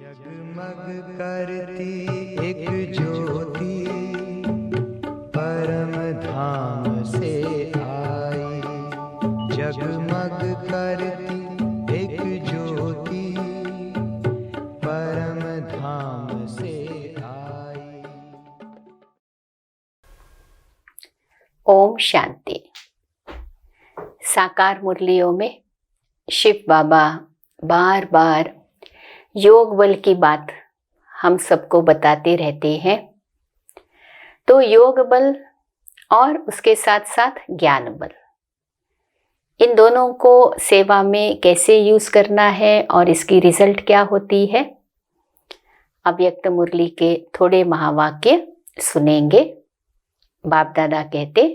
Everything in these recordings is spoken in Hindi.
जगमग करती एक ज्योति परम धाम से आई। जगमग करती एक ज्योति परम धाम से आई। ओम शांति। साकार मुरलियों में शिव बाबा बार बार योग बल की बात हम सबको बताते रहते हैं। तो योग बल और उसके साथ साथ ज्ञान बल, इन दोनों को सेवा में कैसे यूज करना है और इसकी रिजल्ट क्या होती है, अव्यक्त मुरली के थोड़े महावाक्य सुनेंगे। बाप दादा कहते,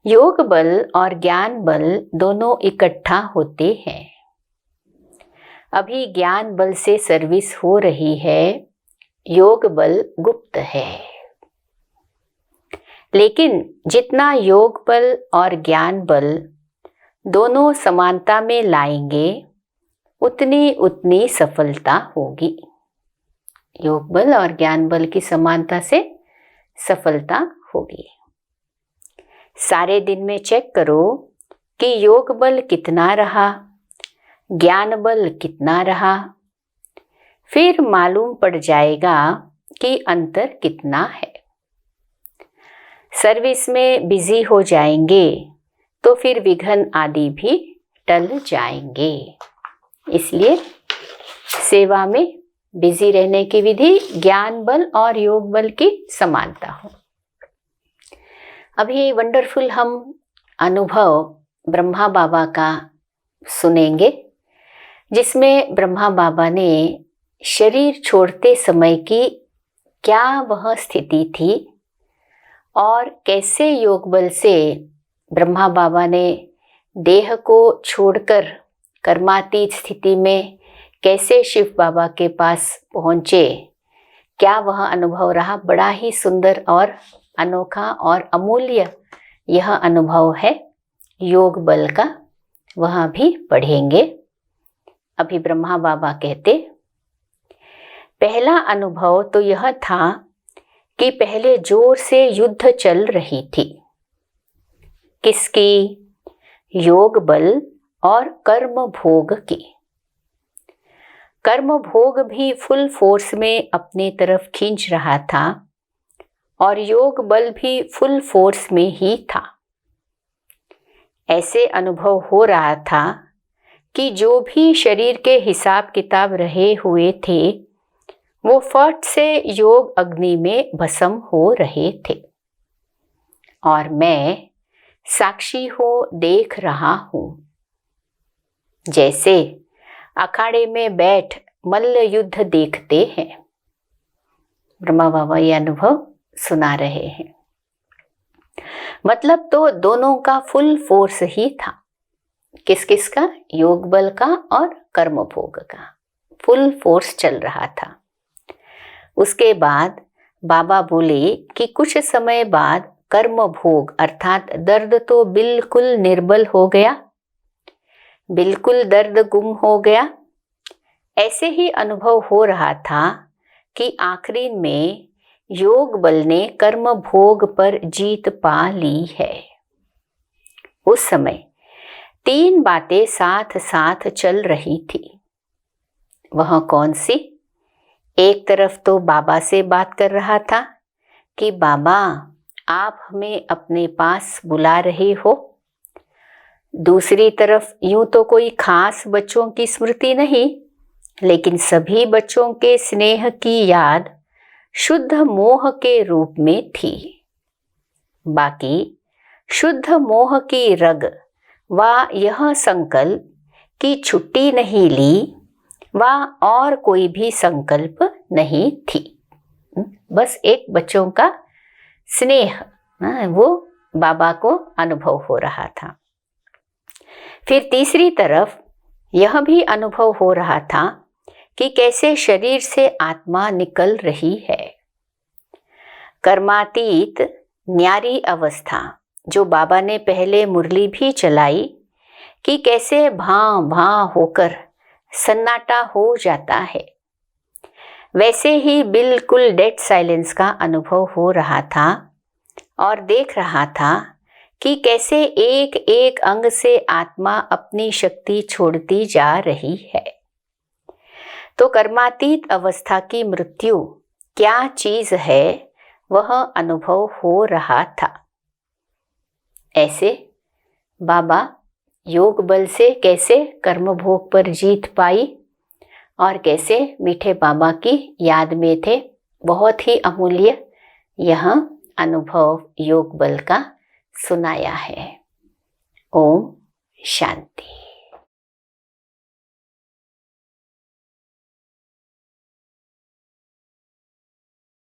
योग बल और ज्ञान बल दोनों इकट्ठा होते हैं। अभी ज्ञान बल से सर्विस हो रही है, योग बल गुप्त है। लेकिन जितना योग बल और ज्ञान बल दोनों समानता में लाएंगे, उतनी उतनी सफलता होगी। योग बल और ज्ञान बल की समानता से सफलता होगी। सारे दिन में चेक करो कि योग बल कितना रहा, ज्ञान बल कितना रहा, फिर मालूम पड़ जाएगा कि अंतर कितना है। सर्विस में बिजी हो जाएंगे तो फिर विघ्न आदि भी टल जाएंगे। इसलिए सेवा में बिजी रहने की विधि ज्ञान बल और योग बल की समानता हो। अभी वंडरफुल हम अनुभव ब्रह्मा बाबा का सुनेंगे, जिसमें ब्रह्मा बाबा ने शरीर छोड़ते समय की क्या वह स्थिति थी और कैसे योग बल से ब्रह्मा बाबा ने देह को छोड़कर कर्मातीत स्थिति में कैसे शिव बाबा के पास पहुँचे, क्या वह अनुभव रहा। बड़ा ही सुंदर और अनोखा और अमूल्य यह अनुभव है योग बल का, वह भी पढ़ेंगे। अभी ब्रह्मा बाबा कहते, पहला अनुभव तो यह था कि पहले जोर से युद्ध चल रही थी। किसकी? योग बल और कर्म भोग की। कर्म भोग भी फुल फोर्स में अपने तरफ खींच रहा था और योग बल भी फुल फोर्स में ही था। ऐसे अनुभव हो रहा था कि जो भी शरीर के हिसाब किताब रहे हुए थे, वो फट से योग अग्नि में भस्म हो रहे थे और मैं साक्षी हो देख रहा हूं। जैसे अखाड़े में बैठ मल्ल युद्ध देखते हैं। ब्रह्मा बाबा ये अनुभव सुना रहे हैं। मतलब तो दोनों का फुल फोर्स ही था। किस किस का? योग बल का और कर्म भोग का फुल फोर्स चल रहा था। उसके बाद बाबा बोले कि कुछ समय बाद कर्म भोग अर्थात दर्द तो बिल्कुल निर्बल हो गया, बिल्कुल दर्द गुम हो गया। ऐसे ही अनुभव हो रहा था कि आखिरी में योग बल ने कर्म भोग पर जीत पा ली है। उस समय तीन बातें साथ साथ चल रही थी। वह कौन सी? एक तरफ तो बाबा से बात कर रहा था कि बाबा आप हमें अपने पास बुला रहे हो। दूसरी तरफ यूं तो कोई खास बच्चों की स्मृति नहीं, लेकिन सभी बच्चों के स्नेह की याद शुद्ध मोह के रूप में थी। बाकी शुद्ध मोह की रग व यह संकल्प की छुट्टी नहीं ली, व और कोई भी संकल्प नहीं थी। बस एक बच्चों का स्नेह, वो बाबा को अनुभव हो रहा था। फिर तीसरी तरफ यह भी अनुभव हो रहा था कि कैसे शरीर से आत्मा निकल रही है। कर्मातीत न्यारी अवस्था जो बाबा ने पहले मुरली भी चलाई कि कैसे भां भां होकर सन्नाटा हो जाता है। वैसे ही बिल्कुल डेड साइलेंस का अनुभव हो रहा था और देख रहा था कि कैसे एक एक अंग से आत्मा अपनी शक्ति छोड़ती जा रही है। तो कर्मातीत अवस्था की मृत्यु क्या चीज है वह अनुभव हो रहा था। ऐसे बाबा योग बल से कैसे कर्म भोग पर जीत पाई और कैसे मीठे बाबा की याद में थे, बहुत ही अमूल्य यह अनुभव योग बल का सुनाया है। ओम शांति।